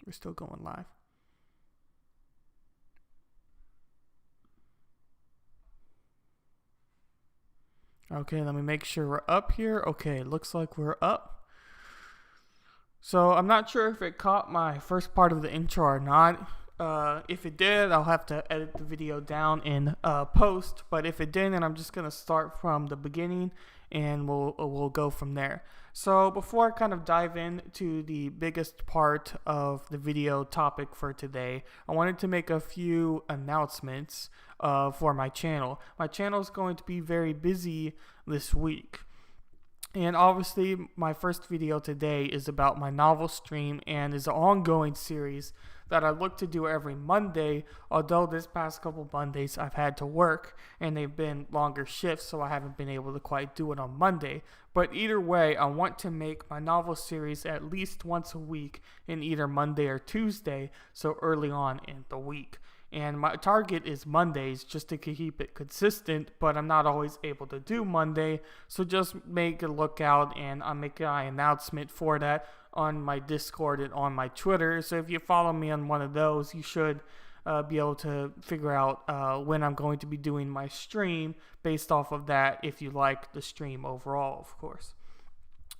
We're still going live. Okay, let me make sure we're up here. Okay, looks like we're up. So I'm not sure if it caught my first part of the intro or not. If it did, I'll have to edit the video down in post. But if it didn't, I'm just gonna start from the beginning, and we'll go from there. So before I kind of dive into the biggest part of the video topic for today, I wanted to make a few announcements for my channel. My channel is going to be very busy this week. And obviously, my first video today is about my novel stream and is an ongoing series that I look to do every Monday, although this past couple Mondays I've had to work and they've been longer shifts, so I haven't been able to quite do it on Monday. But either way, I want to make my novel series at least once a week in either Monday or Tuesday, so early on in the week. And my target is Mondays just to keep it consistent, but I'm not always able to do Monday. So just make a lookout, and I'll make an announcement for that on my Discord and on my Twitter. So if you follow me on one of those, you should be able to figure out when I'm going to be doing my stream based off of that, if you like the stream overall, of course.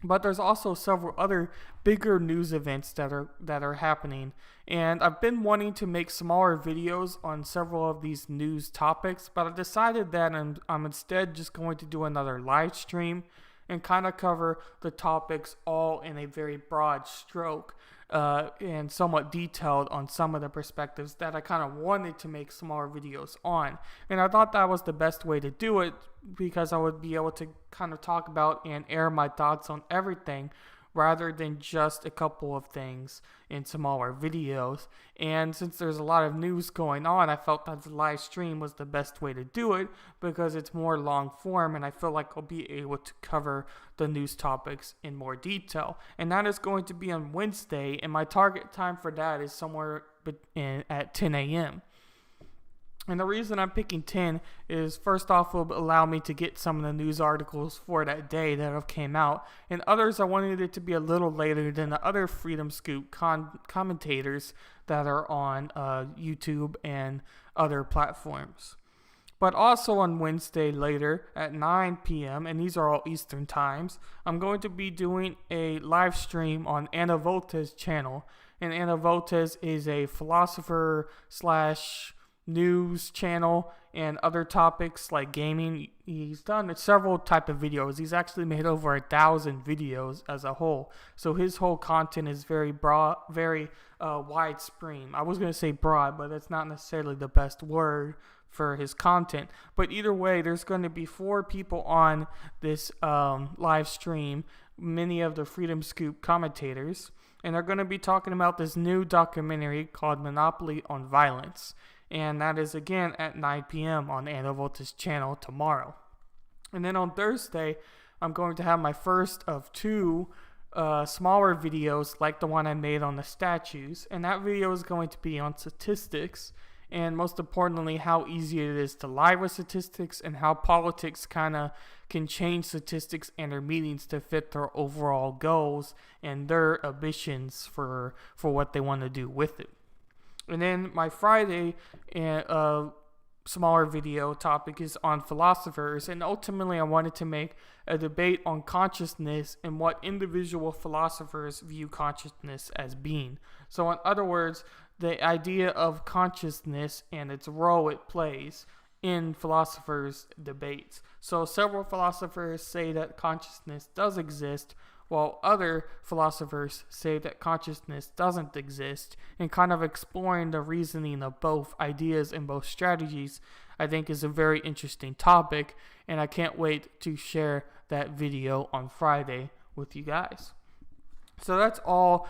But there's also several other bigger news events that are happening, and I've been wanting to make smaller videos on several of these news topics, but I decided that I'm instead just going to do another live stream and kind of cover the topics all in a very broad stroke and somewhat detailed on some of the perspectives that I kind of wanted to make smaller videos on. And I thought that was the best way to do it, because I would be able to kind of talk about and air my thoughts on everything rather than just a couple of things in smaller videos. And since there's a lot of news going on, I felt that the live stream was the best way to do it, because it's more long form and I feel like I'll be able to cover the news topics in more detail. And that is going to be on Wednesday, and my target time for that is somewhere at 10 a.m. And the reason I'm picking 10 is, first off, it will allow me to get some of the news articles for that day that have came out. And others, I wanted it to be a little later than the other Freedom Scoop commentators that are on YouTube and other platforms. But also on Wednesday later at 9 p.m., and these are all Eastern times, I'm going to be doing a live stream on Anna Volta's channel. And Anna Volta is a philosopher / news channel and other topics like gaming. He's done several type of videos. He's actually made over 1,000 videos as a whole. So his whole content is very broad, very widespread. I was going to say broad, but that's not necessarily the best word for his content. But either way, there's going to be 4 people on this live stream, many of the Freedom Scoop commentators, and they're going to be talking about this new documentary called Monopoly on Violence. And that is again at 9 p.m. on Anna Volta's channel tomorrow. And then on Thursday, I'm going to have my first of 2 smaller videos like the one I made on the statues. And that video is going to be on statistics, and most importantly, how easy it is to lie with statistics and how politics kind of can change statistics and their meetings to fit their overall goals and their ambitions for what they want to do with it. And then my Friday smaller video topic is on philosophers, and ultimately I wanted to make a debate on consciousness and what individual philosophers view consciousness as being. So in other words, the idea of consciousness and its role it plays in philosophers' debates. So several philosophers say that consciousness does exist, while other philosophers say that consciousness doesn't exist, and kind of exploring the reasoning of both ideas and both strategies, I think is a very interesting topic, and I can't wait to share that video on Friday with you guys. So that's all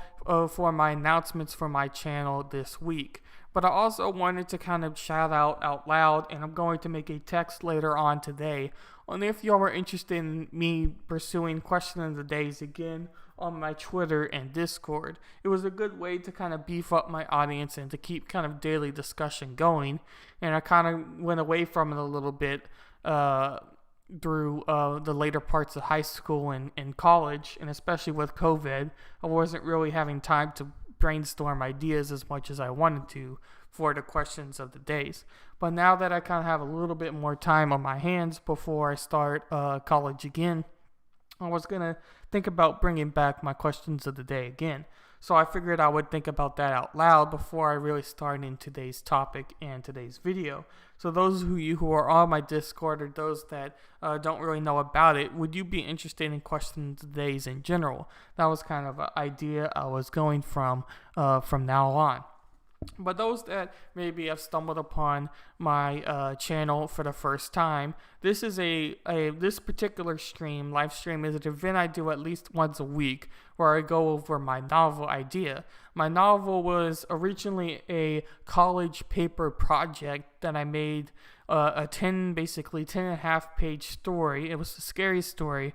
for my announcements for my channel this week. But I also wanted to kind of shout out loud, and I'm going to make a text later on today on if y'all are interested in me pursuing question of the days again on my Twitter and Discord. It was a good way to kind of beef up my audience and to keep kind of daily discussion going, and I kind of went away from it a little bit through the later parts of high school and college, and especially with COVID, I wasn't really having time to brainstorm ideas as much as I wanted to for the questions of the days. But now that I kind of have a little bit more time on my hands before I start college again, I was going to think about bringing back my questions of the day again. So I figured I would think about that out loud before I really start in today's topic and today's video. So those of you who are on my Discord, or those that don't really know about it, would you be interested in questions of the days in general? That was kind of an idea I was going from now on. But those that maybe have stumbled upon my channel for the first time, this is this particular live stream is an event I do at least once a week where I go over my novel idea. My novel was originally a college paper project that I made a 10 and a half page story. It was a scary story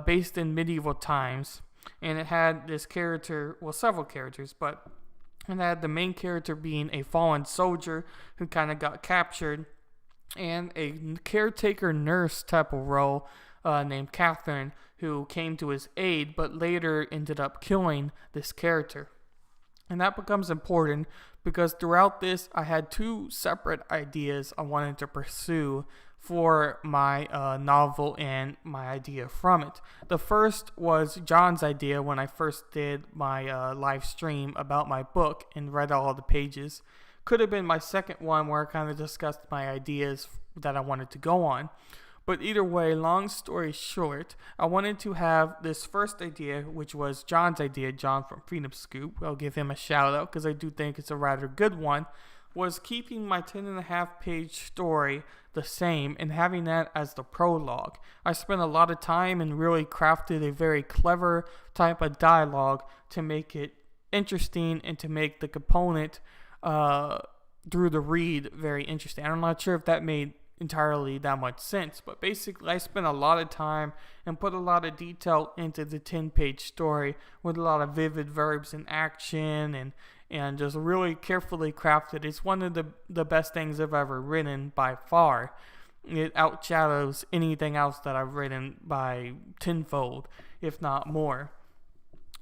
based in medieval times, and it had this character, well, several characters, but and had the main character being a fallen soldier who kind of got captured, and a caretaker nurse type of role named Catherine, who came to his aid but later ended up killing this character. And that becomes important because throughout this I had two separate ideas I wanted to pursue for my novel and my idea from it. The first was John's idea when I first did my live stream about my book and read all the pages. Could have been my second one where I kind of discussed my ideas that I wanted to go on. But either way, long story short, I wanted to have this first idea, which was John's idea, John from Freedom Scoop. I'll give him a shout out because I do think it's a rather good one. Was keeping my 10 and a half page story the same and having that as the prologue. I spent a lot of time and really crafted a very clever type of dialogue to make it interesting and to make the component through the read very interesting. I'm not sure if that made entirely that much sense, but basically I spent a lot of time and put a lot of detail into the 10-page story with a lot of vivid verbs and action and just really carefully crafted. It's one of the best things I've ever written by far. It outshadows anything else that I've written by tenfold, if not more.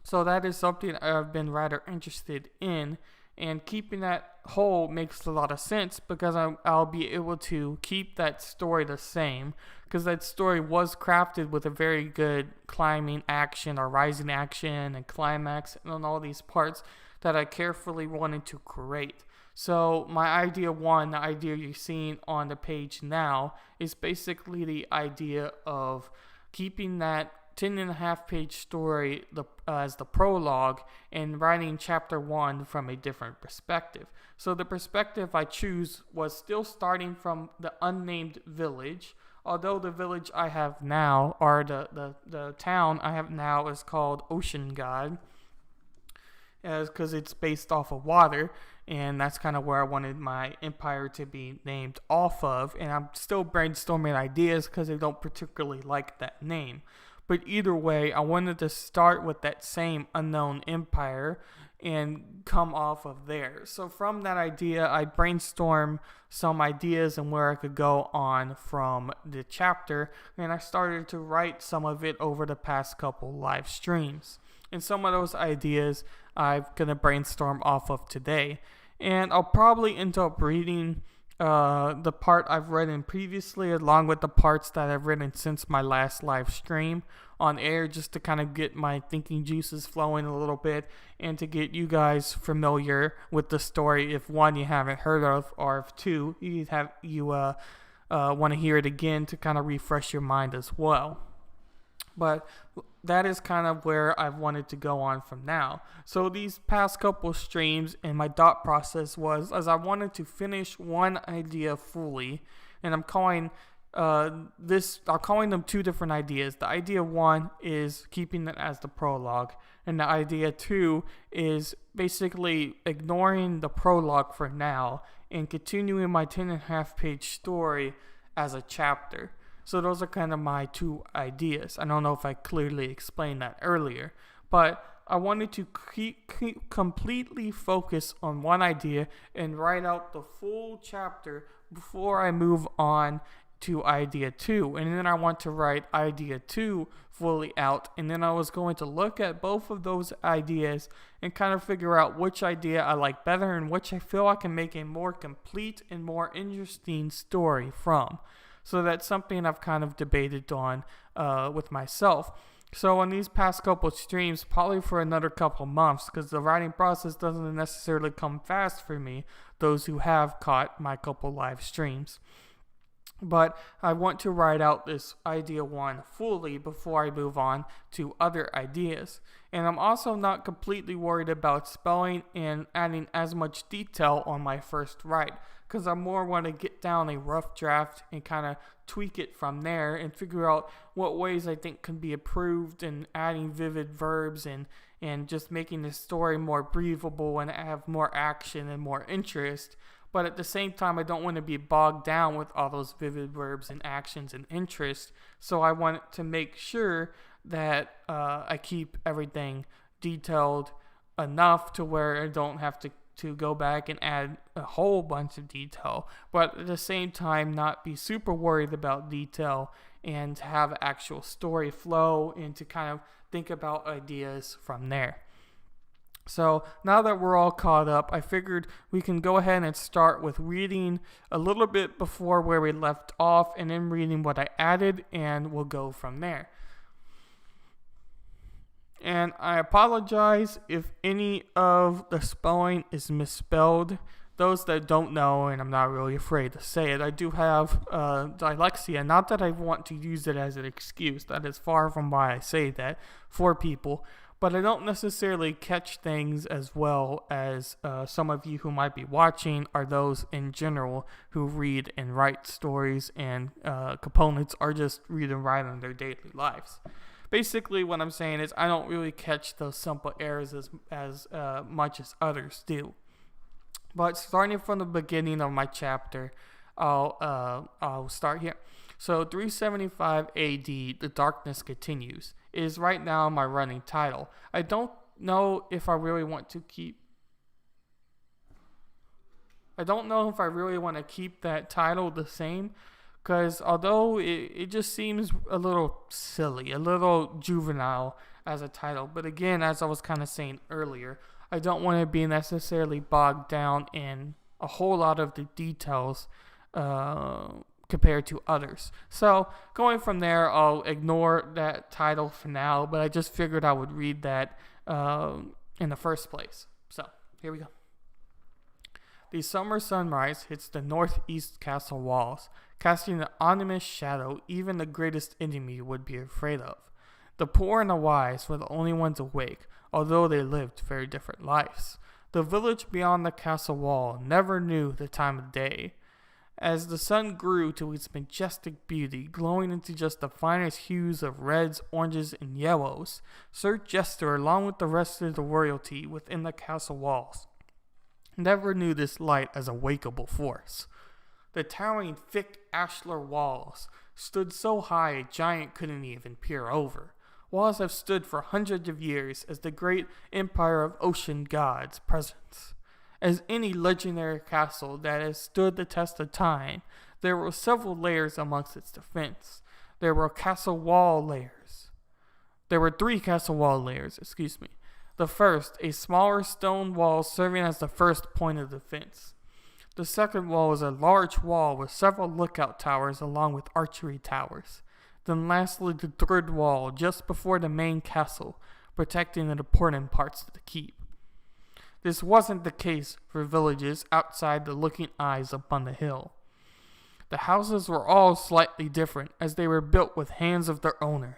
So that is something I've been rather interested in, and keeping that whole makes a lot of sense because I'll be able to keep that story the same, because that story was crafted with a very good climbing action or rising action and climax and all these parts that I carefully wanted to create. So my idea one, the idea you're seeing on the page now, is basically the idea of keeping that 10 and a half page story as the prologue and writing chapter 1 from a different perspective. So the perspective I choose was still starting from the unnamed village, although the village I have now, or the town I have now, is called Ocean God, because it's based off of water, and that's kind of where I wanted my empire to be named off of. And I'm still brainstorming ideas because I don't particularly like that name. But either way, I wanted to start with that same unknown empire and come off of there. So from that idea, I brainstormed some ideas and where I could go on from the chapter, and I started to write some of it over the past couple live streams. And some of those ideas I'm going to brainstorm off of today. And I'll probably end up reading the part I've written previously along with the parts that I've written since my last live stream on air, just to kind of get my thinking juices flowing a little bit and to get you guys familiar with the story if one, you haven't heard of, or if two, you want to hear it again to kind of refresh your mind as well. But that is kind of where I've wanted to go on from now. So these past couple streams and my thought process was, as I wanted to finish one idea fully, and I'm calling them two different ideas. The idea one is keeping it as the prologue, and the idea two is basically ignoring the prologue for now and continuing my 10.5 page story as a chapter. So those are kind of my two ideas. I don't know if I clearly explained that earlier, but I wanted to completely focus on one idea and write out the full chapter before I move on to idea 2, and then I want to write idea 2 fully out, and then I was going to look at both of those ideas and kind of figure out which idea I like better and which I feel I can make a more complete and more interesting story from. So that's something I've kind of debated on with myself. So on these past couple streams, probably for another couple months, because the writing process doesn't necessarily come fast for me, those who have caught my couple live streams. But I want to write out this idea 1 fully before I move on to other ideas. And I'm also not completely worried about spelling and adding as much detail on my first write, because I more want to get down a rough draft and kind of tweak it from there and figure out what ways I think can be improved, and adding vivid verbs and just making the story more breathable and have more action and more interest. But at the same time, I don't want to be bogged down with all those vivid verbs and actions and interest. So I want to make sure that I keep everything detailed enough to where I don't have to go back and add a whole bunch of detail. But at the same time, not be super worried about detail and have actual story flow and to kind of think about ideas from there. So now that we're all caught up, I figured we can go ahead and start with reading a little bit before where we left off, and then reading what I added, and we'll go from there. And I apologize if any of the spelling is misspelled. Those that don't know, and I'm not really afraid to say it, I do have dyslexia. Not that I want to use it as an excuse. That is far from why I say that for people. But I don't necessarily catch things as well as some of you who might be watching, or those in general who read and write stories and components, or just read and write in their daily lives. Basically, what I'm saying is I don't really catch those simple errors as much as others do. But starting from the beginning of my chapter, I'll start here. So 375 AD, the darkness continues, is right now my running title. I don't know if I really want to keep that title the same, because although it just seems a little silly, a little juvenile as a title. But again, as I was kind of saying earlier, I don't want to be necessarily bogged down in a whole lot of the details compared to others. So going from there, I'll ignore that title for now, but I just figured I would read that in the first place. So here we go. The summer sunrise hits the northeast castle walls, casting an ominous shadow even the greatest enemy would be afraid of. The poor and the wise were the only ones awake, although they lived very different lives. The village beyond the castle wall never knew the time of day. As the sun grew to its majestic beauty, glowing into just the finest hues of reds, oranges, and yellows, Sir Jester, along with the rest of the royalty within the castle walls, never knew this light as a wakeable force. The towering, thick ashlar walls stood so high a giant couldn't even peer over. Walls have stood for hundreds of years as the great empire of ocean gods' presence. As any legendary castle that has stood the test of time, there were several layers amongst its defense. There were 3 castle wall layers, The first, a smaller stone wall serving as the first point of defense. The second wall was a large wall with several lookout towers along with archery towers. Then lastly, the third wall, just before the main castle, protecting the important parts of the keep. This wasn't the case for villages outside the looking eyes upon the hill. The houses were all slightly different, as they were built with hands of their owner.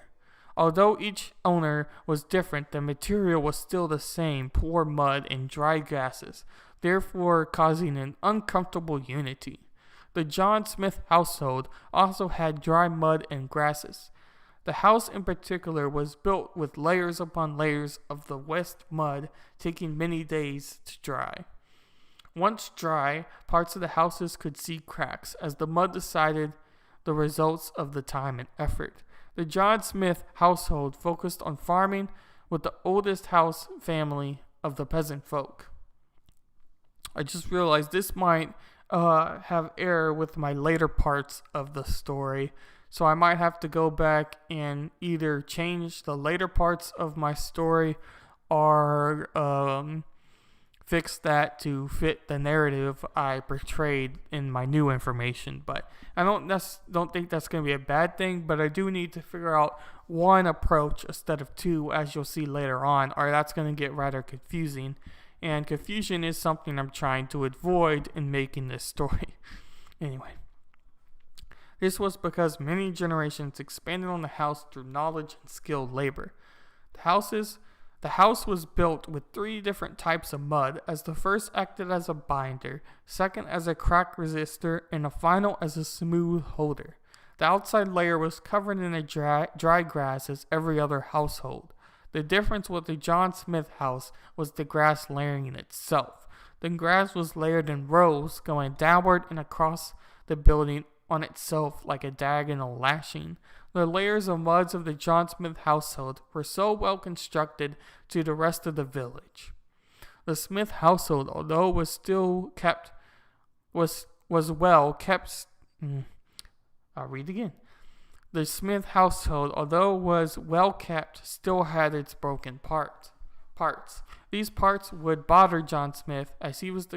Although each owner was different, the material was still the same: poor mud and dry grasses, therefore causing an uncomfortable unity. The John Smith household also had dry mud and grasses. The house in particular was built with layers upon layers of the wet mud, taking many days to dry. Once dry, parts of the houses could see cracks, as the mud decided the results of the time and effort. The John Smith household focused on farming, with the oldest house family of the peasant folk. I just realized this might have error with my later parts of the story. So I might have to go back and either change the later parts of my story or fix that to fit the narrative I portrayed in my new information. But I don't think that's going to be a bad thing, but I do need to figure out one approach instead of two, as you'll see later on, or that's going to get rather confusing. And confusion is something I'm trying to avoid in making this story. Anyway, this was because many generations expanded on the house through knowledge and skilled labor. The house was built with 3 different types of mud, as the first acted as a binder, second as a crack resistor, and the final as a smooth holder. The outside layer was covered in a dry grass as every other household. The difference with the John Smith house was the grass layering itself. The grass was layered in rows going downward and across the building on itself like a diagonal lashing. The layers of muds of the John Smith household were so well constructed to the rest of the village. The Smith household, although was still kept, was well kept. I'll read again. The Smith household, although was well kept, still had its broken parts. These parts would bother John Smith, as he was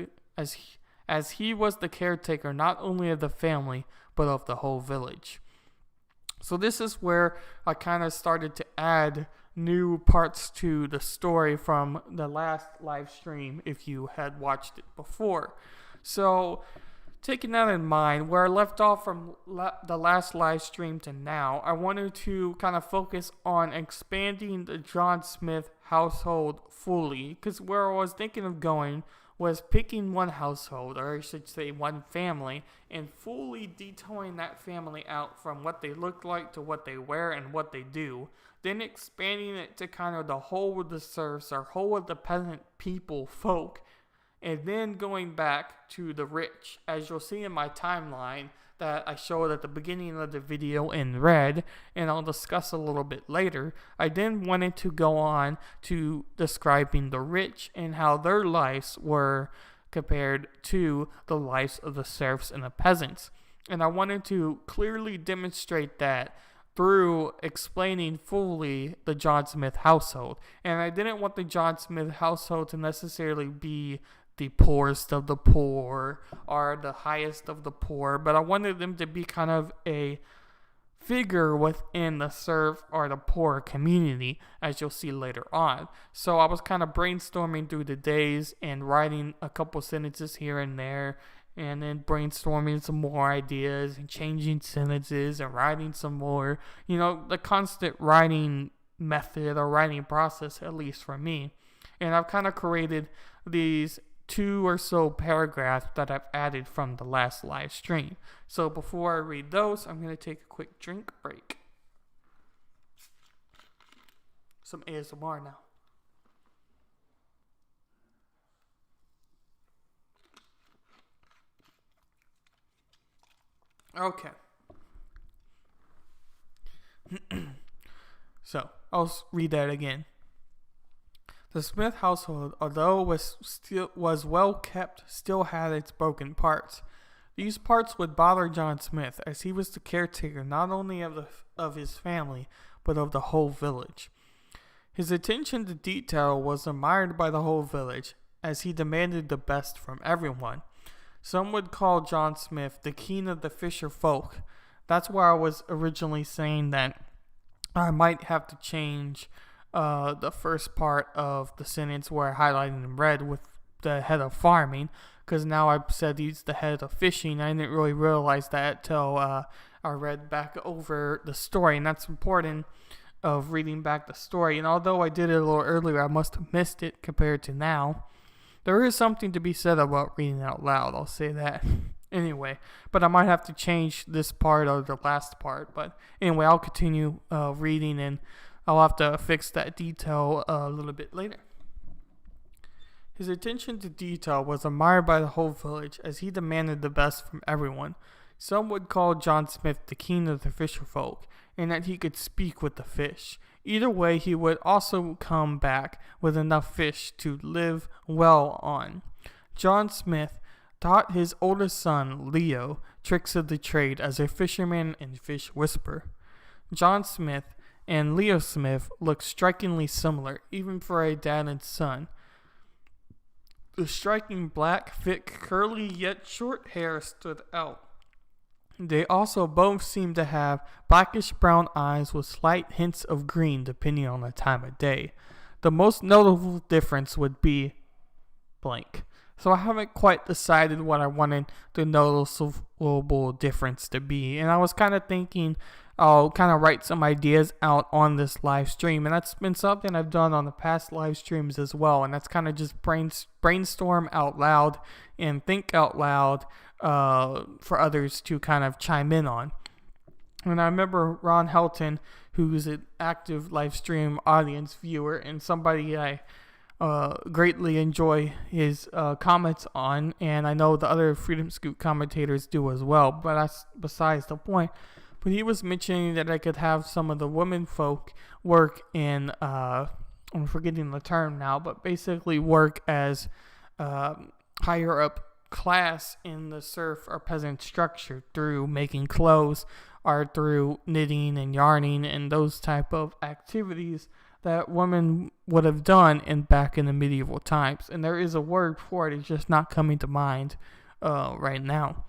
the caretaker not only of the family but of the whole village. So this is where I kind of started to add new parts to the story from the last live stream, if you had watched it before. So taking that in mind, where I left off from the last live stream to now, I wanted to kind of focus on expanding the John Smith household fully, because where I was thinking of going was picking one household, or I should say one family, and fully detailing that family out from what they look like to what they wear and what they do, then expanding it to kind of the whole of the serfs or whole of the peasant folk, and then going back to the rich. As you'll see in my timeline that I showed at the beginning of the video in red, and I'll discuss a little bit later, I then wanted to go on to describing the rich and how their lives were compared to the lives of the serfs and the peasants. And I wanted to clearly demonstrate that through explaining fully the John Smith household. And I didn't want the John Smith household to necessarily be the poorest of the poor or the highest of the poor, but I wanted them to be kind of a figure within the serf or the poor community, as you'll see later on. So I was kind of brainstorming through the days and writing a couple sentences here and there, and then brainstorming some more ideas and changing sentences and writing some more. The constant writing method or writing process, at least for me. And I've kind of created these 2 or so paragraphs that I've added from the last live stream. So before I read those, I'm going to take a quick drink break. Some ASMR now. Okay. So, I'll read that again. The Smith household, although was well kept, still had its broken parts. These parts would bother John Smith, as he was the caretaker not only of his family, but of the whole village. His attention to detail was admired by the whole village, as he demanded the best from everyone. Some would call John Smith the king of the fisher folk. That's where I was originally saying that I might have to change the first part of the sentence where I highlighted in red with the head of farming, because now I've said he's the head of fishing. I didn't really realize that till I read back over the story, and that's important of reading back the story. And although I did it a little earlier, I must have missed it compared to now. There is something to be said about reading out loud, I'll say that. Anyway, but I might have to change this part or the last part. But anyway, I'll continue reading, and I'll have to fix that detail a little bit later. His attention to detail was admired by the whole village, as he demanded the best from everyone. Some would call John Smith the king of the fisher folk, and that he could speak with the fish. Either way, he would also come back with enough fish to live well on. John Smith, taught his oldest son, Leo, tricks of the trade as a fisherman and fish whisperer. John Smith and Leo Smith look strikingly similar, even for a dad and son. The striking black, thick, curly, yet short hair stood out. They also both seem to have blackish brown eyes with slight hints of green depending on the time of day. The most notable difference would be blank. So I haven't quite decided what I wanted the noticeable difference to be. And I was kind of thinking I'll kind of write some ideas out on this live stream. And that's been something I've done on the past live streams as well. And that's kind of just brainstorm out loud and think out loud for others to kind of chime in on. And I remember Ron Helton, who's an active live stream audience viewer and somebody I greatly enjoy his comments on, and I know the other Freedom Scoop commentators do as well, but that's besides the point. But he was mentioning that I could have some of the women folk work in, I'm forgetting the term now, but basically work as higher up class in the serf or peasant structure through making clothes or through knitting and yarning and those type of activities that women would have done back in the medieval times. And there is a word for it, it's just not coming to mind right now.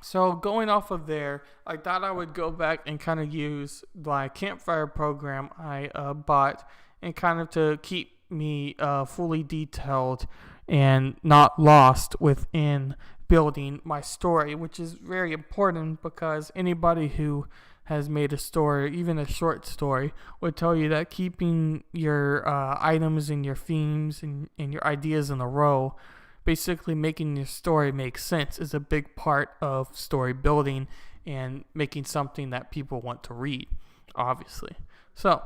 So going off of there, I thought I would go back and kind of use my campfire program I bought and kind of to keep me fully detailed and not lost within building my story, which is very important because anybody who has made a story, even a short story, would tell you that keeping your items and your themes and your ideas in a row, basically making your story make sense, is a big part of story building and making something that people want to read, obviously. So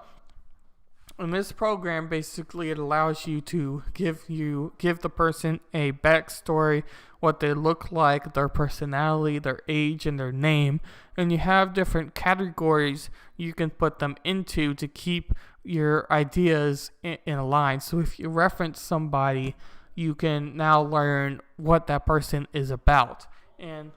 in this program, basically it allows you to give the person a backstory, what they look like, their personality, their age, and their name, and you have different categories you can put them into to keep your ideas in a line. So if you reference somebody, you can now learn what that person is about. And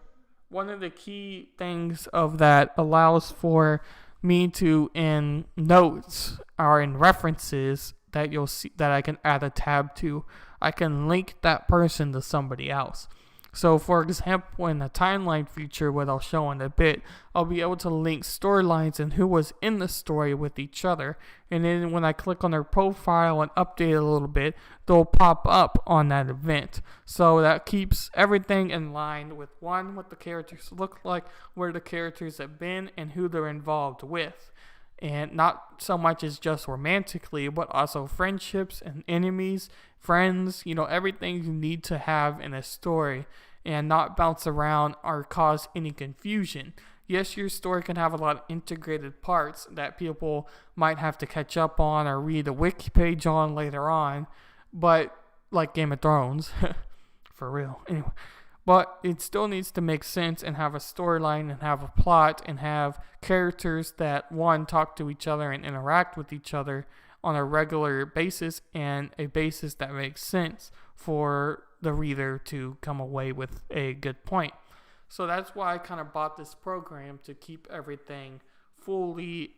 one of the key things of that allows for me to, in notes or in references that you'll see that I can add a tab to, I can link that person to somebody else. So for example, in the timeline feature, what I'll show in a bit, I'll be able to link storylines and who was in the story with each other. And then when I click on their profile and update it a little bit, they'll pop up on that event. So that keeps everything in line with one, what the characters look like, where the characters have been, and who they're involved with. And not so much as just romantically, but also friendships and enemies, friends, everything you need to have in a story and not bounce around or cause any confusion. Yes, your story can have a lot of integrated parts that people might have to catch up on or read a wiki page on later on, but like Game of Thrones, for real. Anyway. But it still needs to make sense and have a storyline and have a plot and have characters that, one, talk to each other and interact with each other on a regular basis and a basis that makes sense for the reader to come away with a good point. So that's why I kind of bought this program, to keep everything fully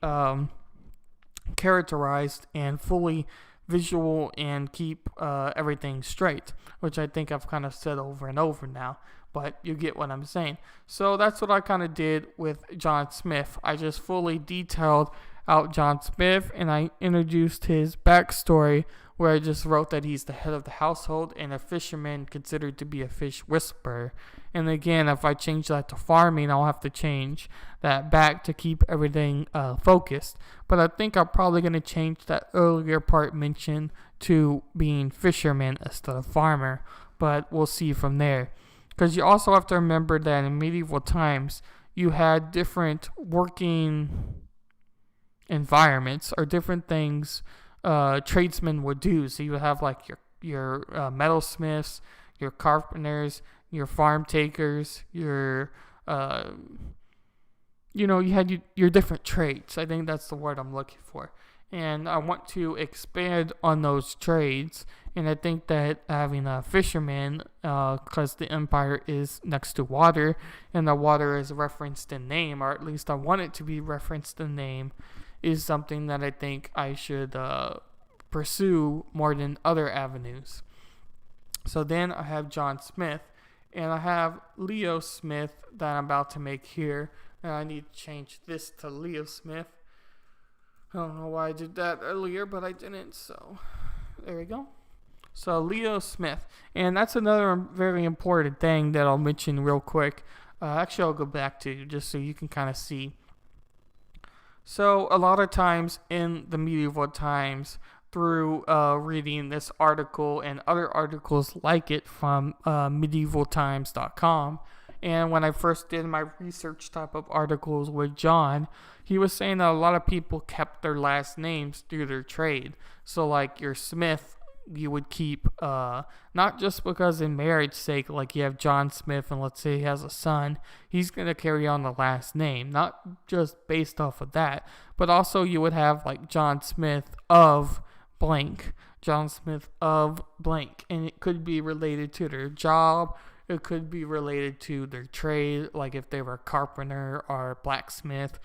characterized and fully visual and keep everything straight, which I think I've kind of said over and over now, but you get what I'm saying. So that's what I kind of did with John Smith. I just fully detailed out John Smith, and I introduced his backstory, where I just wrote that he's the head of the household and a fisherman considered to be a fish whisperer. And again, if I change that to farming, I'll have to change that back to keep everything focused. But I think I'm probably going to change that earlier part mentioned to being fisherman instead of farmer. But we'll see from there. Because you also have to remember that in medieval times, you had different working environments or different things tradesmen would do. So you would have like your metalsmiths, your carpenters, your farm takers, your you had your different trades. I think that's the word I'm looking for. and I want to expand on those trades. And I think that having a fisherman, because the empire is next to water, and the water is referenced in name, or at least I want it to be referenced in name, is something that I think I should pursue more than other avenues. So then I have John Smith, and I have Leo Smith that I'm about to make here, and I need to change this to Leo Smith. I don't know why I did that earlier, but I didn't, so there we go. So Leo Smith, and that's another very important thing that I'll mention real quick. Actually, I'll go back to just so you can kind of see. So a lot of times in the medieval times, through reading this article and other articles like it from medievaltimes.com, and when I first did my research type of articles with John, he was saying that a lot of people kept their last names through their trade. So like your Smith, you would keep, not just because in marriage sake, like you have John Smith and let's say he has a son, he's going to carry on the last name, not just based off of that, but also you would have like John Smith of blank, John Smith of blank, and it could be related to their job, it could be related to their trade, like if they were a carpenter or blacksmith.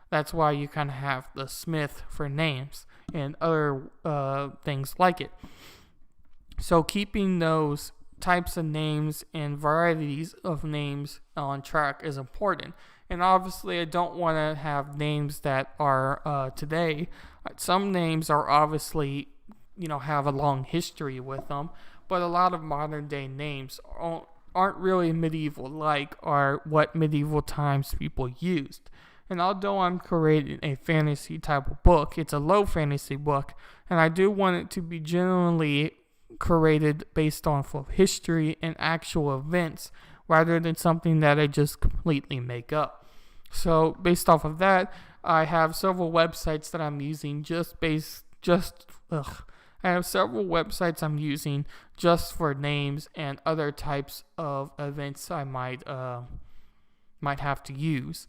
That's why you kind of have the Smith for names and other things like it. So keeping those types of names and varieties of names on track is important. And obviously, I don't want to have names that are today. Some names are obviously, have a long history with them, but a lot of modern day names aren't really medieval-like or what medieval times people used. And although I'm creating a fantasy type of book, it's a low fantasy book, and I do want it to be genuinely created based off of history and actual events rather than something that I just completely make up. So based off of that, I have several websites that I'm using I have several websites I'm using just for names and other types of events I might have to use.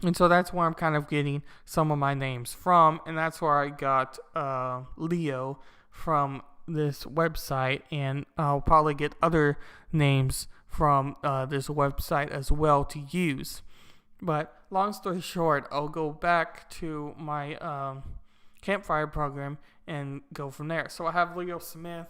And so that's where I'm kind of getting some of my names from, and that's where I got Leo from this website, and I'll probably get other names from this website as well to use. But long story short, I'll go back to my campfire program and go from there. So I have Leo Smith.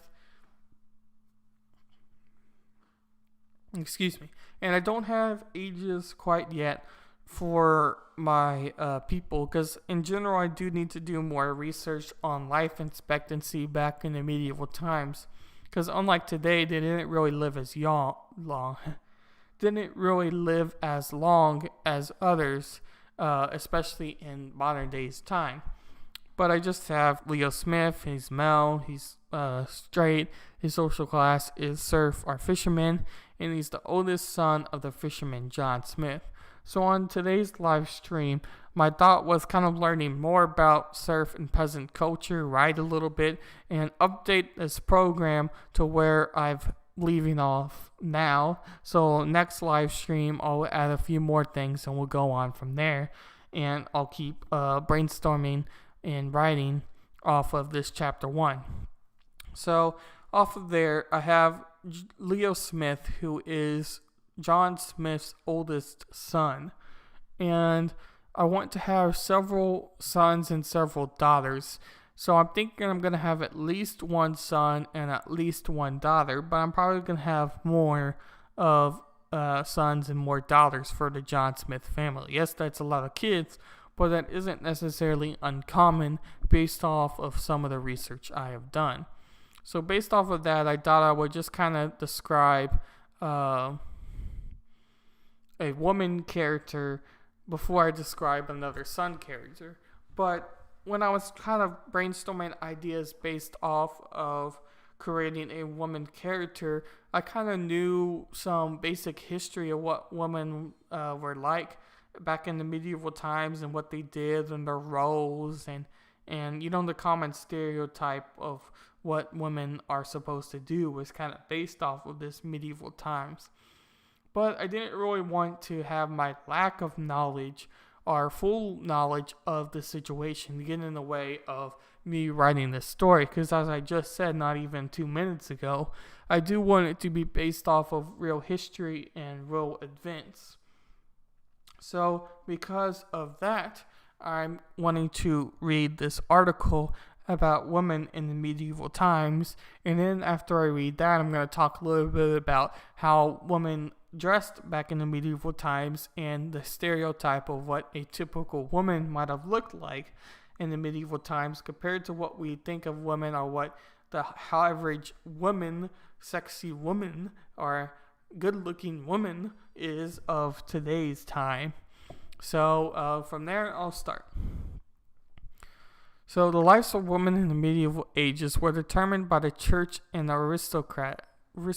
Excuse me. And I don't have ages quite yet for my people, because in general I do need to do more research on life expectancy back in the medieval times, because unlike today, they didn't really live as long as others, especially in modern day's time. But I just have Leo Smith. He's male, he's straight, his social class is serf or fisherman, and he's the oldest son of the fisherman John Smith. So on today's live stream, my thought was kind of learning more about serf and peasant culture, write a little bit, and update this program to where I've leaving off now. So next live stream, I'll add a few more things and we'll go on from there. And I'll keep brainstorming and writing off of this chapter 1. So off of there, I have Leo Smith, who is John Smith's oldest son, and I want to have several sons and several daughters. So I'm thinking I'm going to have at least one son and at least one daughter, but I'm probably going to have more of sons and more daughters for the John Smith family. Yes, that's a lot of kids, but that isn't necessarily uncommon based off of some of the research I have done. So based off of that, I thought I would just kind of describe a woman character before I describe another son character. But when I was kind of brainstorming ideas based off of creating a woman character, I kind of knew some basic history of what women were like back in the medieval times and what they did and their roles and the common stereotype of what women are supposed to do was kind of based off of this medieval times. But I didn't really want to have my lack of knowledge or full knowledge of the situation to get in the way of me writing this story. Because as I just said not even 2 minutes ago, I do want it to be based off of real history and real events. So because of that, I'm wanting to read this article about women in the medieval times, and then after I read that, I'm going to talk a little bit about how women dressed back in the medieval times and the stereotype of what a typical woman might have looked like in the medieval times compared to what we think of women, or what the average woman, sexy woman, or good-looking woman is of today's time. So from there, I'll start. So the lives of women in the medieval ages were determined by the church and the aristocrat. I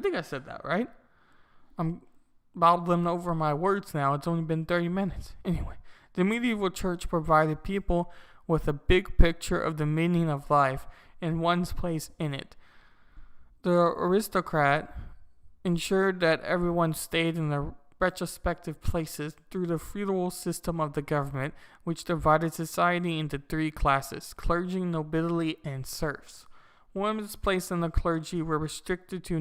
think I said that right. I'm babbling over my words now. It's only been 30 minutes. Anyway, the medieval church provided people with a big picture of the meaning of life and one's place in it. The aristocrat ensured that everyone stayed in their retrospective places through the feudal system of the government, which divided society into 3 classes: clergy, nobility, and serfs. Women's place in the clergy were restricted to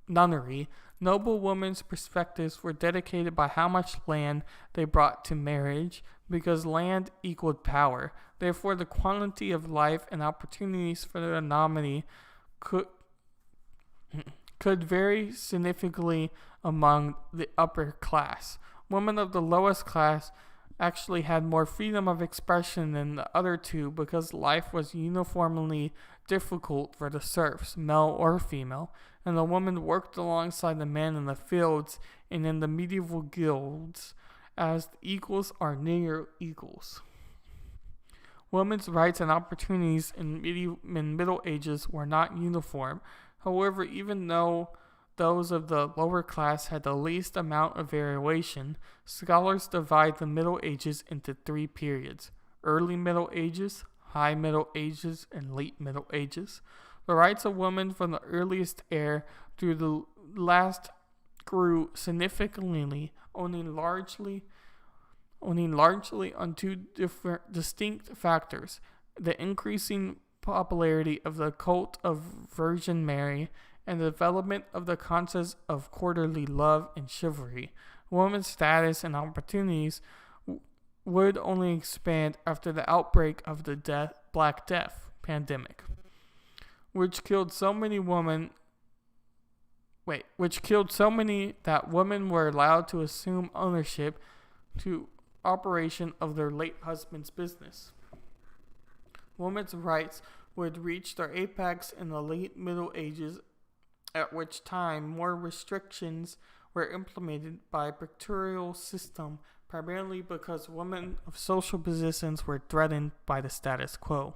nunnery. Noble women's perspectives were dedicated by how much land they brought to marriage, because land equaled power. Therefore, the quantity of life and opportunities for the nominee could vary significantly among the upper class. Women of the lowest class actually had more freedom of expression than the other two, because life was uniformly difficult for the serfs, male or female, and the women worked alongside the men in the fields and in the medieval guilds, as equals are near equals. Women's rights and opportunities in Middle Ages were not uniform. However, even though those of the lower class had the least amount of variation, scholars divide the Middle Ages into 3 periods: early Middle Ages, high Middle Ages, and late Middle Ages. The rights of women from the earliest era through the last grew significantly, owing largely on 2 distinct factors: the increasing popularity of the cult of Virgin Mary, and the development of the concepts of quarterly love and chivalry. Women's status and opportunities would only expand after the outbreak of the Black Death pandemic, which killed so many that women were allowed to assume ownership to operation of their late husband's business. Women's rights would reach their apex in the late Middle Ages, at which time more restrictions were implemented by a pictorial system, primarily because women of social positions were threatened by the status quo.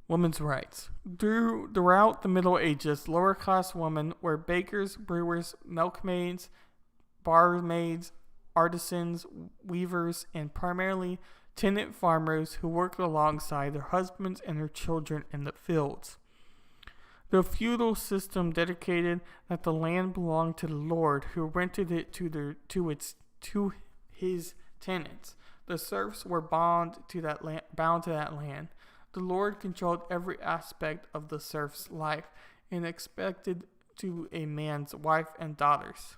Women's rights. Throughout the Middle Ages, lower-class women were bakers, brewers, milkmaids, barmaids, artisans, weavers, and primarily tenant farmers who worked alongside their husbands and their children in the fields. The feudal system dedicated that the land belonged to the lord, who rented it to his tenants. The serfs were bound to that land. The lord controlled every aspect of the serf's life and expected to a man's wife and daughters.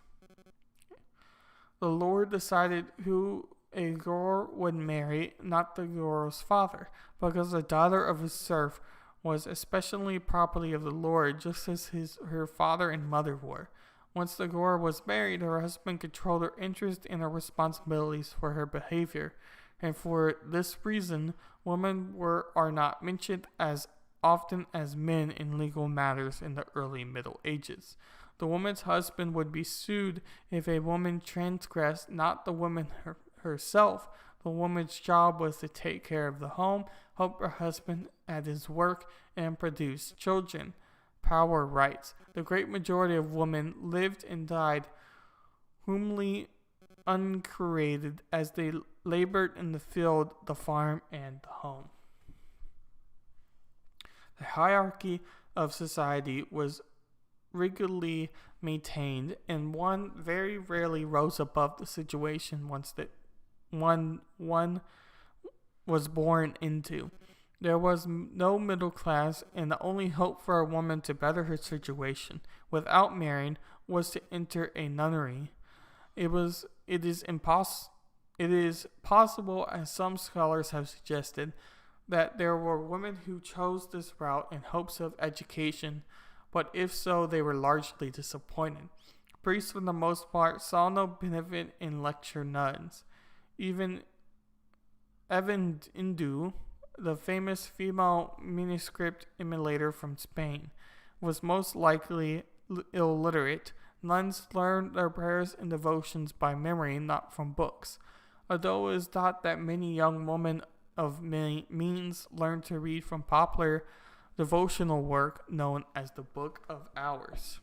The lord decided who a girl would marry, not the girl's father, because the daughter of a serf was especially property of the lord, just as her father and mother were. Once the girl was married, her husband controlled her interest and her responsibilities for her behavior, and for this reason, women are not mentioned as often as men in legal matters in the early Middle Ages. The woman's husband would be sued if a woman transgressed, not the woman herself. The woman's job was to take care of the home, help her husband at his work, and produce children. Power rights. The great majority of women lived and died humanly uncreated as they labored in the field, the farm, and the home. The hierarchy of society was rigidly maintained, and one very rarely rose above the situation once that one was born into. There was no middle class, and the only hope for a woman to better her situation without marrying was to enter a nunnery. It is possible, as some scholars have suggested, that there were women who chose this route in hopes of education, but if so, they were largely disappointed. Priests, for the most part, saw no benefit in lecture nuns. Even Evan Indu, the famous female manuscript emulator from Spain, was most likely illiterate. Nuns learned their prayers and devotions by memory, not from books. Although it is thought that many young women of many means learned to read from popular devotional work known as the Book of Hours.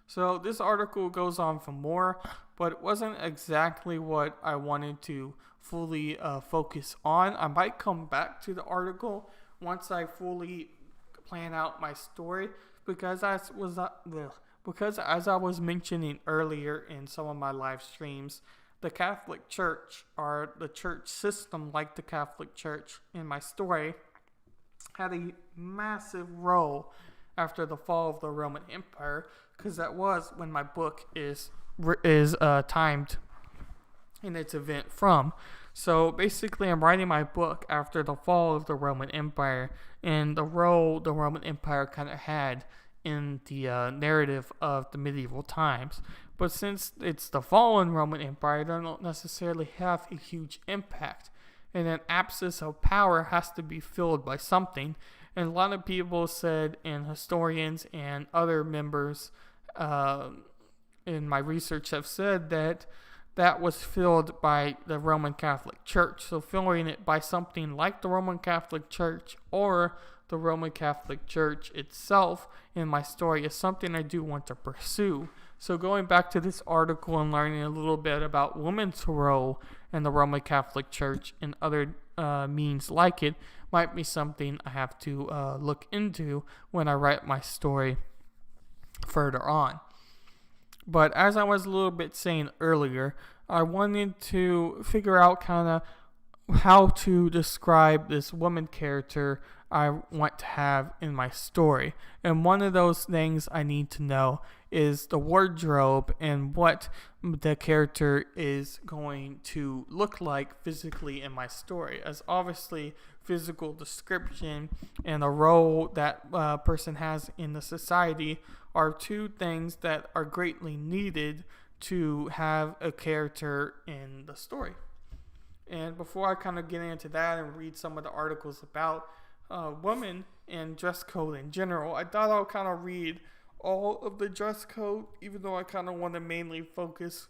So this article goes on for more, but it wasn't exactly what I wanted to fully focus on. I might come back to the article once I fully plan out my story, because as I was mentioning earlier in some of my live streams, the Catholic Church, or the church system like the Catholic Church in my story, had a massive role after the fall of the Roman Empire, because that was when my book is timed in its event from. So basically, I'm writing my book after the fall of the Roman Empire and the role the Roman Empire kind of had in the narrative of the medieval times. But since it's the fallen Roman Empire, they don't necessarily have a huge impact. And an abscess of power has to be filled by something. And a lot of people said, and historians and other members in my research have said, that was filled by the Roman Catholic Church. So filling it by something like the Roman Catholic Church or the Roman Catholic Church itself in my story is something I do want to pursue. So going back to this article and learning a little bit about women's role in the Roman Catholic Church and other means like it might be something I have to look into when I write my story further on. But as I was a little bit saying earlier, I wanted to figure out kind of how to describe this woman character I want to have in my story. And one of those things I need to know is the wardrobe and what the character is going to look like physically in my story. As obviously physical description and the role that person has in the society are two things that are greatly needed to have a character in the story. And before I kind of get into that and read some of the articles about women and dress code in general, I thought I'll kind of read all of the dress code, even though I kind of want to mainly focus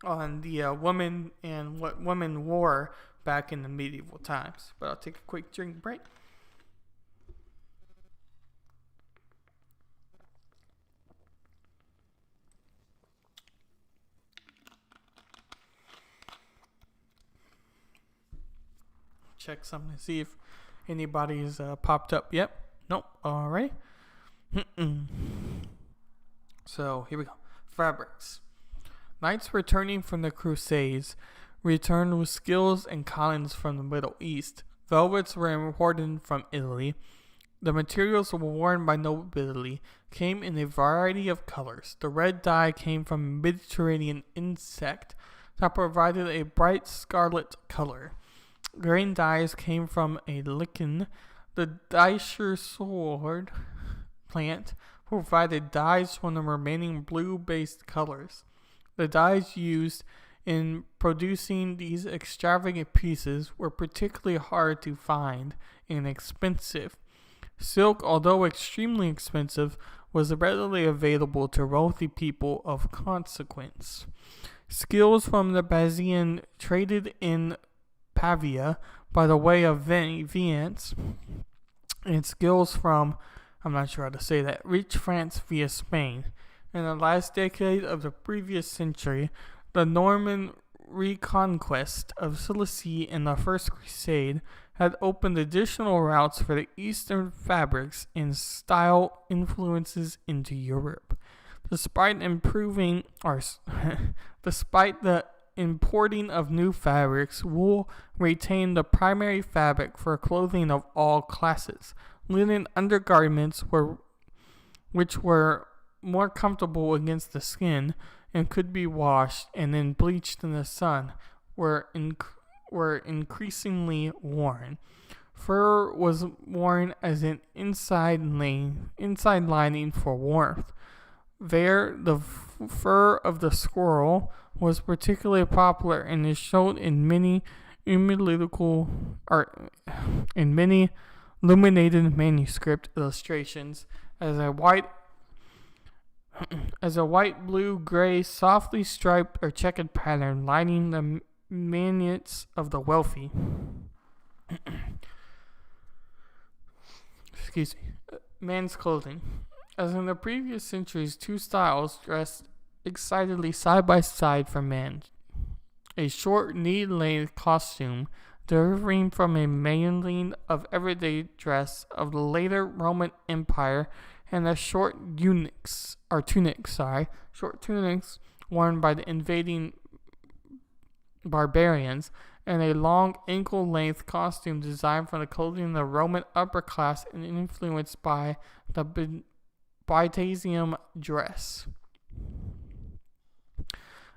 on the women and what women wore back in the medieval times. But I'll take a quick drink break. Check something to see if anybody's popped up yet. Nope. Alright. So here we go. Fabrics. Knights returning from the Crusades returned with skills and cotons from the Middle East. Velvets were imported from Italy. The materials worn by nobility came in a variety of colors. The red dye came from a Mediterranean insect that provided a bright scarlet color. Green dyes came from a lichen. The Dyser sword plant provided dyes from the remaining blue-based colors. The dyes used in producing these extravagant pieces were particularly hard to find and expensive. Silk, although extremely expensive, was readily available to wealthy people of consequence. Skills from the Bayesian traded in Pavia by the way of Venice, and skills from, I'm not sure how to say that, reached France via Spain. In the last decade of the previous century, the Norman reconquest of Sicily in the First Crusade had opened additional routes for the Eastern fabrics and style influences into Europe. Despite the importing of new fabrics, wool retained the primary fabric for clothing of all classes. Linen undergarments which were more comfortable against the skin and could be washed and then bleached in the sun were increasingly worn. Fur was worn as an inside lining for warmth. The fur of the squirrel was particularly popular and is shown in many illuminated manuscript illustrations as a white, blue, gray, softly striped or checkered pattern lining the maniots of the wealthy. Man's clothing. As in the previous centuries, two styles dressed excitedly side by side for men. A short knee-length costume, differing from a mantling of everyday dress of the later Roman Empire, and the short tunics worn by the invading barbarians, and a long ankle-length costume designed for the clothing of the Roman upper class and influenced by the Byzantium dress.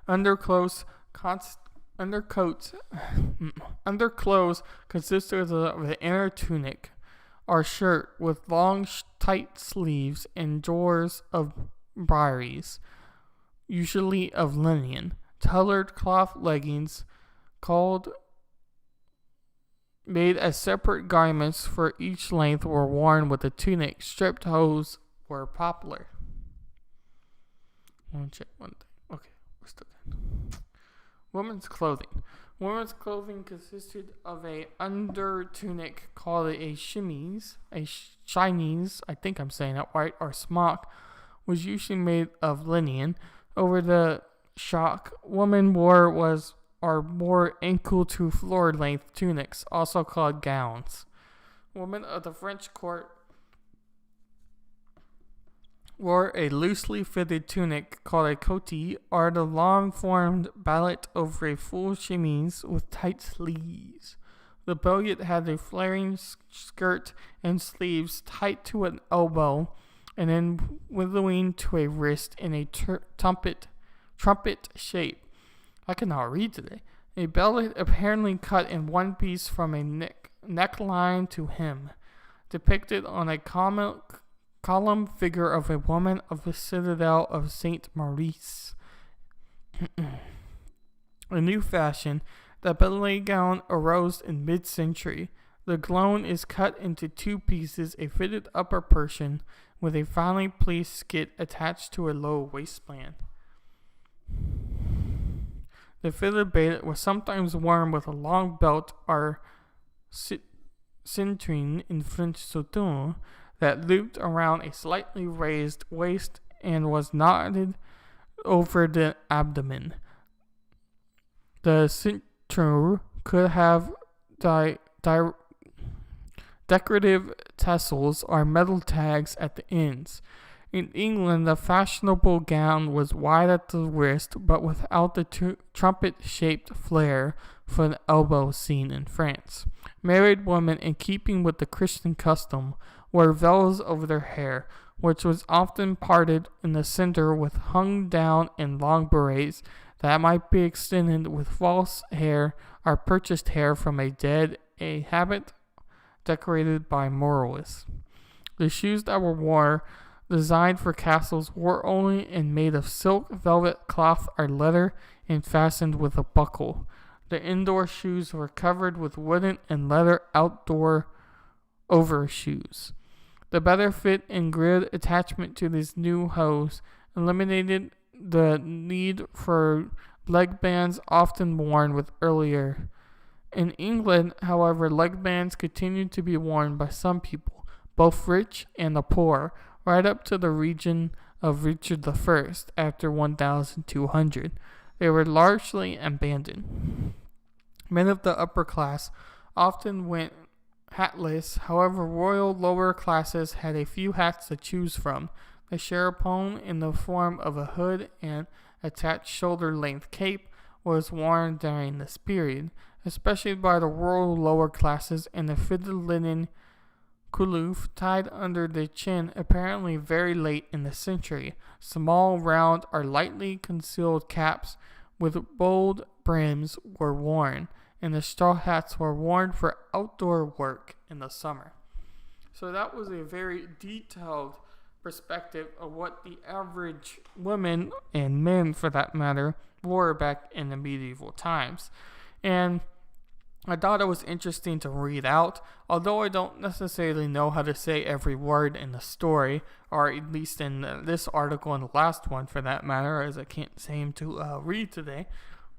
Underclothes consisted of the inner tunic or shirt with long, tight sleeves and drawers of briarees, usually of linen. Colored cloth leggings made as separate garments for each length were worn with the tunic. Stripped hose were popular. I want to check one thing. Okay, we're still good. Women's clothing. Women's clothing consisted of a under tunic called a chemise, I think I'm saying that right, or smock, was usually made of linen. Over the shock, women wore more ankle to floor length tunics, also called gowns. Women of the French court wore a loosely fitted tunic called a cotte, or the long-formed ballet over a full chemise with tight sleeves. The belliot had a flaring skirt and sleeves tight to an elbow, and then withering to a wrist in a trumpet shape. I cannot read today. A bellet apparently cut in one piece from a neckline to hem, depicted on a column figure of a woman of the citadel of Saint Maurice. A new fashion, the ballet gown, arose in mid-century. The gown is cut into two pieces, a fitted upper portion with a finely placed skirt attached to a low waistband. The fitted ballet was sometimes worn with a long belt or cinturine in French soutane that looped around a slightly raised waist and was knotted over the abdomen. The cinture could have decorative tassels or metal tags at the ends. In England, the fashionable gown was wide at the wrist, but without the trumpet-shaped flare for the elbow seen in France. Married women, in keeping with the Christian custom, wore veils over their hair, which was often parted in the center with hung down and long berets that might be extended with false hair or purchased hair from a dead, a habit decorated by moralists. The shoes that were worn, designed for castles, were only and made of silk, velvet, cloth, or leather, and fastened with a buckle. The indoor shoes were covered with wooden and leather outdoor overshoes. The better fit and grid attachment to these new hose eliminated the need for leg bands often worn with earlier. In England, however, leg bands continued to be worn by some people, both rich and the poor, right up to the region of Richard I after 1200. They were largely abandoned. Men of the upper class often went hatless. However, royal lower classes had a few hats to choose from. The sherepon, in the form of a hood and attached shoulder-length cape, was worn during this period, especially by the royal lower classes, and the fitted linen coulif tied under the chin apparently very late in the century. Small, round, or lightly concealed caps with bold brims were worn, and the straw hats were worn for outdoor work in the summer. So that was a very detailed perspective of what the average women and men, for that matter, wore back in the medieval times. And I thought it was interesting to read out, although I don't necessarily know how to say every word in the story, or at least in this article and the last one for that matter, as I can't seem to read today.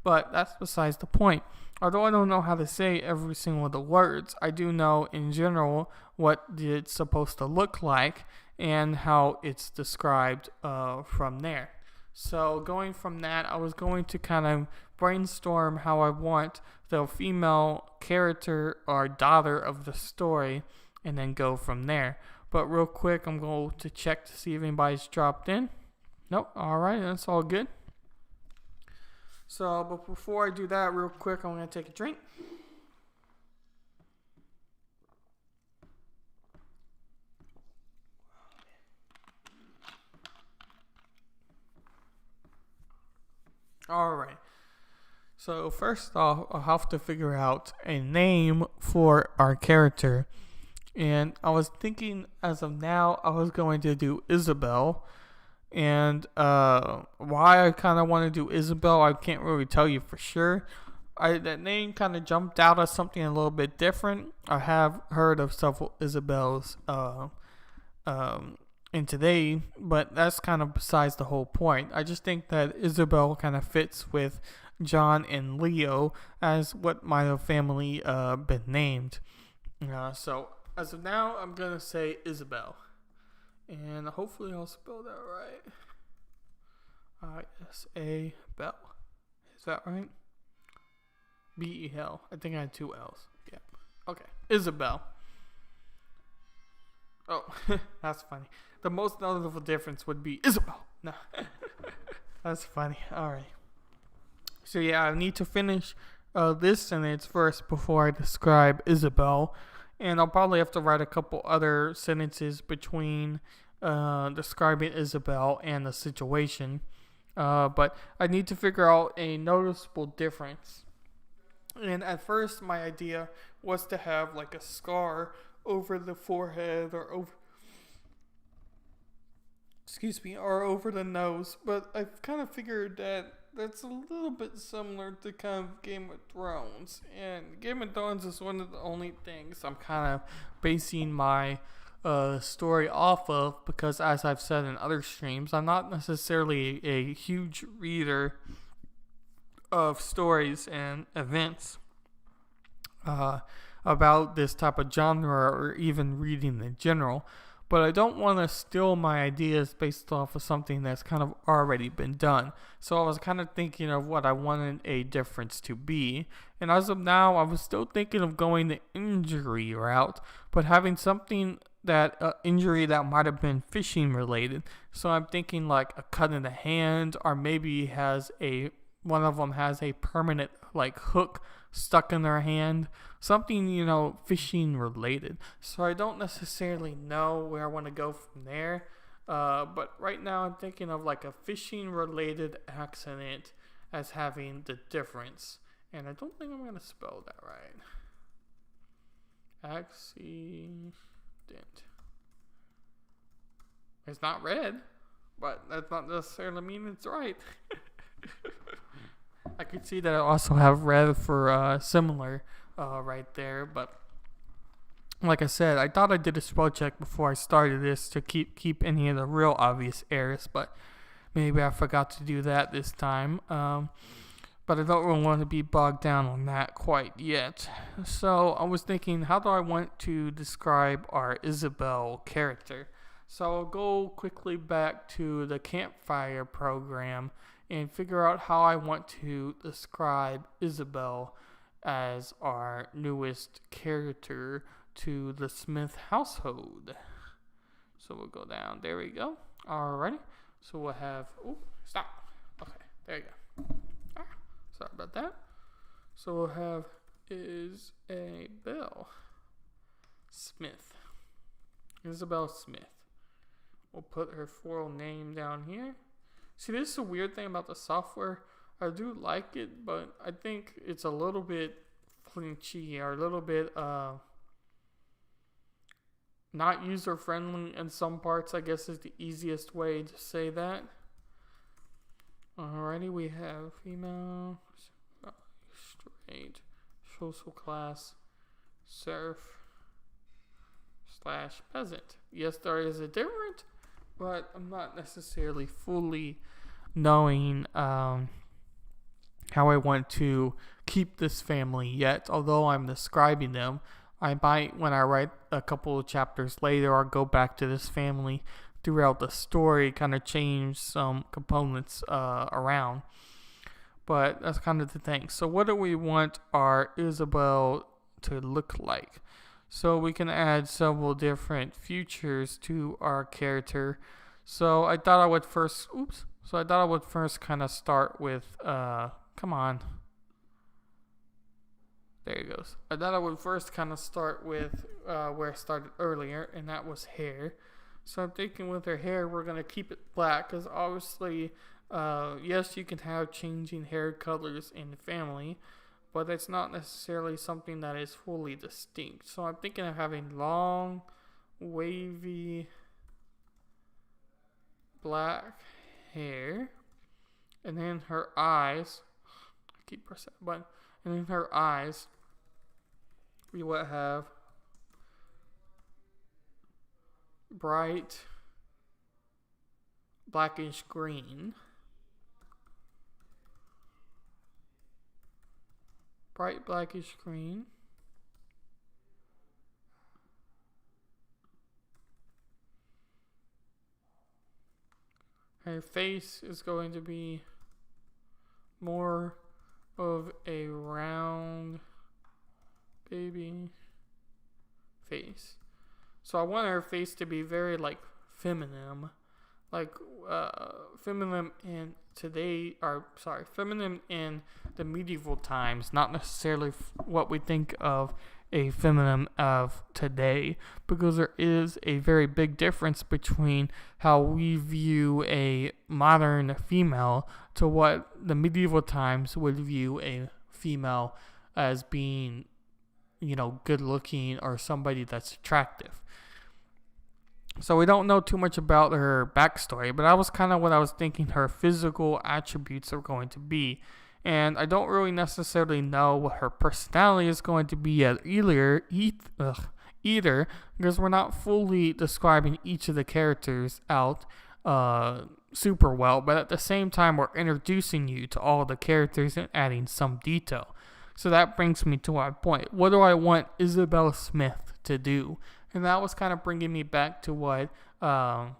But that's besides the point. Although I don't know how to say every single of the words, I do know in general what it's supposed to look like and how it's described from there. So going from that, I was going to kind of brainstorm how I want the female character or daughter of the story and then go from there. But real quick, I'm going to check to see if anybody's dropped in. Nope. All right. That's all good. So, but before I do that, real quick, I'm going to take a drink. Alright, so first off, I'll have to figure out a name for our character. And I was thinking, as of now, I was going to do Isabel. And why I kind of want to do Isabel, I can't really tell you for sure. That name kind of jumped out as something a little bit different. I have heard of several Isabels in today, but that's kind of besides the whole point. I just think that Isabel kind of fits with John and Leo as what might have family been named. So as of now, I'm gonna say Isabel, and hopefully I'll spell that right. Isabel, is that right? Bel. I think I had two L's. Yeah. Okay. Isabel. Oh, that's funny. The most notable difference would be Isabel. No. That's funny. Alright. So yeah, I need to finish this sentence first before I describe Isabel. And I'll probably have to write a couple other sentences between describing Isabel and the situation. But I need to figure out a noticeable difference. And at first, my idea was to have like a scar over the forehead or over the nose, but I've kind of figured that that's a little bit similar to kind of Game of Thrones, and Game of Thrones is one of the only things I'm kind of basing my story off of, because as I've said in other streams, I'm not necessarily a huge reader of stories and events about this type of genre, or even reading in general, but I don't want to steal my ideas based off of something that's kind of already been done. So I was kind of thinking of what I wanted a difference to be, and as of now, I was still thinking of going the injury route, but having something that injury that might have been fishing related. So I'm thinking like a cut in the hand, or maybe one of them has a permanent like hook stuck in their hand, something, fishing related. So I don't necessarily know where I want to go from there, but right now I'm thinking of like a fishing related accident as having the difference, and I don't think I'm going to spell that right. Accident. It's not red, but that's not necessarily mean it's right. I could see that I also have red for similar right there, but like I said, I thought I did a spell check before I started this to keep any of the real obvious errors, but maybe I forgot to do that this time. But I don't really want to be bogged down on that quite yet. So I was thinking, how do I want to describe our Isabel character? So I'll go quickly back to the campfire program and figure out how I want to describe Isabel as our newest character to the Smith household. So we'll go down. There we go. Alrighty. So we'll have... Oh, stop. Okay, there you go. Sorry about that. So we'll have Isabel Smith. Isabel Smith. We'll put her full name down here. See, this is a weird thing about the software. I do like it, but I think it's a little bit flinchy or a little bit not user-friendly in some parts, I guess is the easiest way to say that. Alrighty, we have female, straight, social class, serf, / peasant. Yes, there is a difference, but I'm not necessarily fully knowing how I want to keep this family yet. Although I'm describing them, I might, when I write a couple of chapters later, or go back to this family throughout the story, kind of change some components around. But that's kind of the thing. So what do we want our Isabel to look like? So we can add several different features to our character. So I thought I would first kind of start with come on. There it goes. I thought I would first kind of start with where I started earlier, and that was hair. So I'm thinking with her hair, we're going to keep it black, because obviously, yes, you can have changing hair colors in the family, but it's not necessarily something that is fully distinct. So I'm thinking of having long, wavy, black hair, and then her eyes, I keep pressing that button, and then her eyes, we would have bright blackish green. Bright blackish green. Her face is going to be more of a round baby face. So I want her face to be very like feminine, like feminine in feminine in the medieval times, not necessarily what we think of a feminine of today, because there is a very big difference between how we view a modern female to what the medieval times would view a female as being, good looking or somebody that's attractive. So we don't know too much about her backstory, but that was kind of what I was thinking her physical attributes are going to be. And I don't really necessarily know what her personality is going to be yet either, because we're not fully describing each of the characters out super well. But at the same time, we're introducing you to all the characters and adding some detail. So that brings me to my point. What do I want Isabel Smith to do? And that was kind of bringing me back to what Ron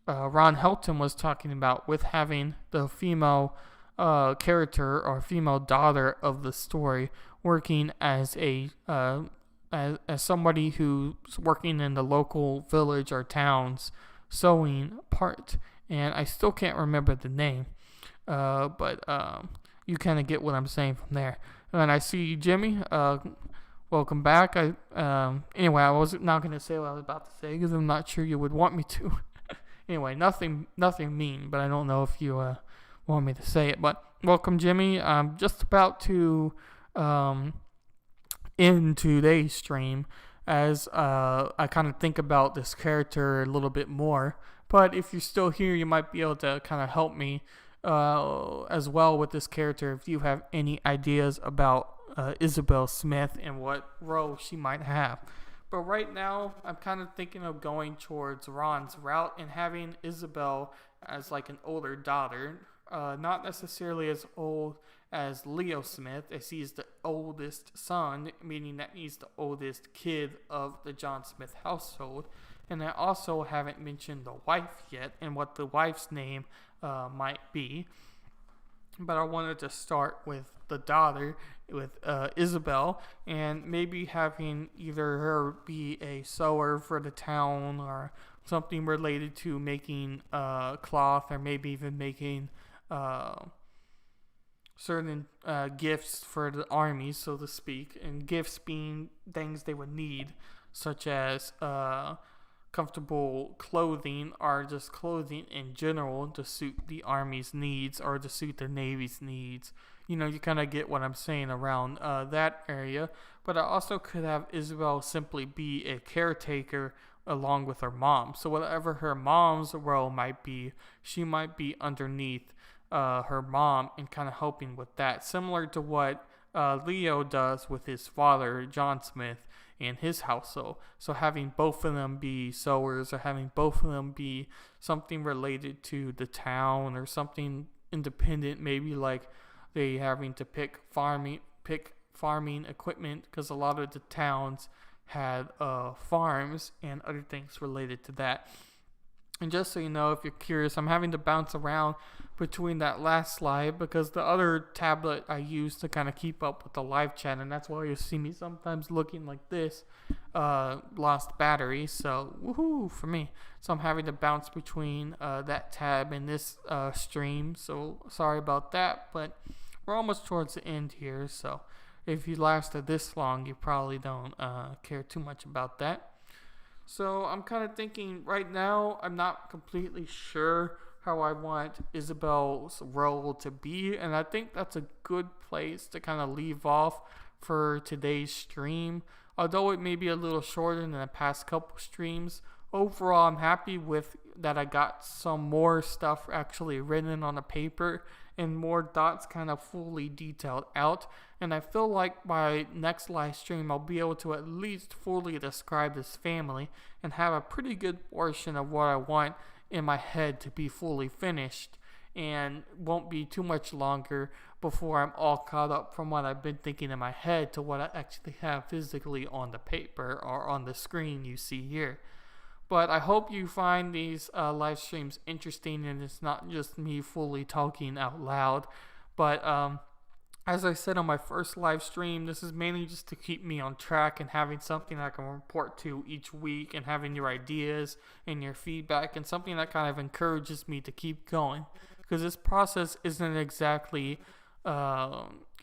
Helton was talking about with having the female character or female daughter of the story working as a as somebody who's working in the local village or town's sewing part. And I still can't remember the name, but you kind of get what I'm saying from there. And I see Jimmy. Welcome back. Anyway, I was not going to say what I was about to say because I'm not sure you would want me to. Anyway, nothing mean, but I don't know if you want me to say it. But welcome, Jimmy. I'm just about to end today's stream as I kind of think about this character a little bit more. But if you're still here, you might be able to kind of help me as well with this character if you have any ideas about Isabel Smith and what role she might have. But right now, I'm kind of thinking of going towards Ron's route and having Isabel as like an older daughter, not necessarily as old as Leo Smith, as he's the oldest son, meaning that he's the oldest kid of the John Smith household. And I also haven't mentioned the wife yet and what the wife's name might be. but I wanted to start with the daughter, with Isabel, and maybe having either her be a sewer for the town or something related to making cloth, or maybe even making uh, certain gifts for the army, so to speak, and gifts being things they would need, such as comfortable clothing or just clothing in general to suit the army's needs or to suit the navy's needs. You kind of get what I'm saying around that area. But I also could have Isabel simply be a caretaker along with her mom. So whatever her mom's role might be, she might be underneath her mom and kind of helping with that. Similar to what Leo does with his father, John Smith, and his household. So having both of them be sewers, or having both of them be something related to the town, or something independent, maybe like they having to pick farming equipment, because a lot of the towns had farms and other things related to that. And just so you know, if you're curious, I'm having to bounce around between that last slide because the other tablet I use to kind of keep up with the live chat, and that's why you see me sometimes looking like this, lost battery. So woohoo for me. So I'm having to bounce between that tab and this stream. So sorry about that, but we're almost towards the end here. So if you lasted this long, you probably don't care too much about that. So I'm kind of thinking right now, I'm not completely sure how I want Isabel's role to be, and I think that's a good place to kind of leave off for today's stream. Although it may be a little shorter than the past couple streams, overall I'm happy with that I got some more stuff actually written on the paper and more dots kind of fully detailed out. And I feel like by next live stream I'll be able to at least fully describe this family and have a pretty good portion of what I want in my head to be fully finished, and won't be too much longer before I'm all caught up from what I've been thinking in my head to what I actually have physically on the paper or on the screen you see here. But I hope you find these live streams interesting, and it's not just me fully talking out loud. But as I said on my first live stream, this is mainly just to keep me on track and having something I can report to each week, and having your ideas and your feedback, and something that kind of encourages me to keep going. Because this process isn't exactly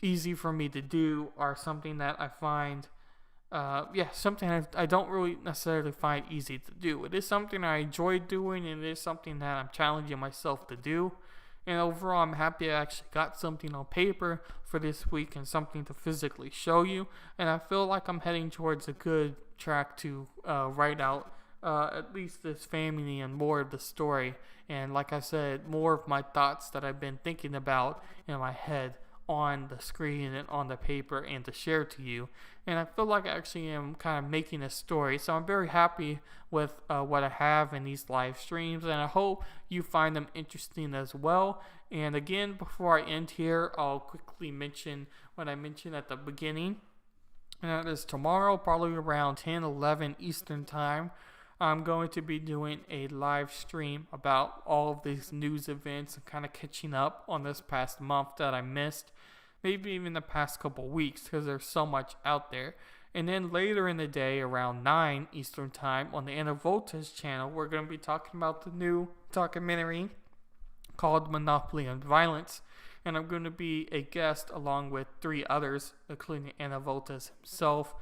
easy for me to do, or something that I find something I don't really necessarily find easy to do. It is something I enjoy doing, and it is something that I'm challenging myself to do. And overall, I'm happy I actually got something on paper for this week and something to physically show you. And I feel like I'm heading towards a good track to write out at least this family and more of the story. And like I said, more of my thoughts that I've been thinking about in my head on the screen and on the paper, and to share to you. And I feel like I actually am kind of making a story. So I'm very happy with what I have in these live streams, and I hope you find them interesting as well. And again, before I end here, I'll quickly mention what I mentioned at the beginning, and that is tomorrow, probably around 10-11 Eastern Time, I'm going to be doing a live stream about all of these news events and kind of catching up on this past month that I missed, maybe even the past couple weeks, because there's so much out there. And then later in the day, around 9 Eastern Time, on the Anna Volta's channel, we're going to be talking about the new documentary called Monopoly on Violence. And I'm going to be a guest along with 3 others, including Anna Volta's himself,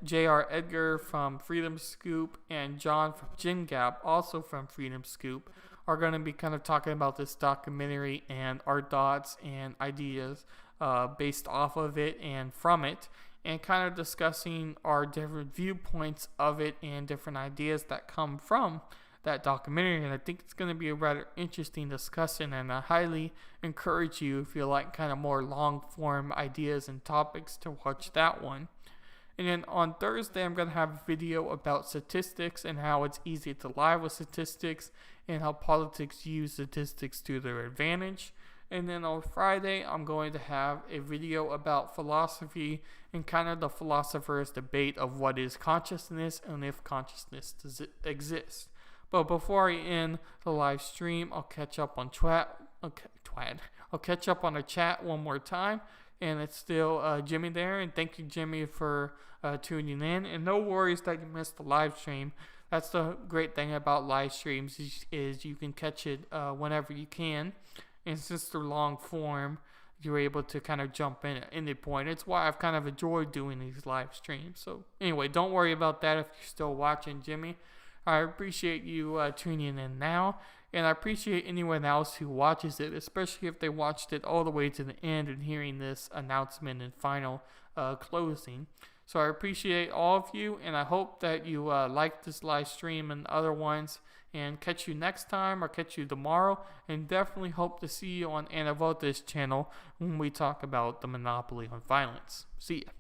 J.R. Edgar from Freedom Scoop, and John from Gin Gap, also from Freedom Scoop, are going to be kind of talking about this documentary and our thoughts and ideas based off of it and from it, and kind of discussing our different viewpoints of it and different ideas that come from that documentary. And I think it's going to be a rather interesting discussion, and I highly encourage you, if you like kind of more long form ideas and topics, to watch that one. And then on Thursday, I'm going to have a video about statistics and how it's easy to lie with statistics, and how politics use statistics to their advantage. And then on Friday, I'm going to have a video about philosophy and kind of the philosopher's debate of what is consciousness and if consciousness does exist. But before I end the live stream, I'll catch up on I'll catch up on the chat one more time. And it's still Jimmy there. And thank you, Jimmy, for tuning in. And no worries that you missed the live stream. That's the great thing about live streams is you can catch it whenever you can. And since they're long form, you're able to kind of jump in at any point. It's why I've kind of enjoyed doing these live streams. So anyway, don't worry about that if you're still watching, Jimmy. I appreciate you tuning in now. And I appreciate anyone else who watches it, especially if they watched it all the way to the end and hearing this announcement and final closing. So I appreciate all of you, and I hope that you like this live stream and other ones. And catch you next time or catch you tomorrow. And definitely hope to see you on Anna Volta's channel when we talk about the monopoly on violence. See ya.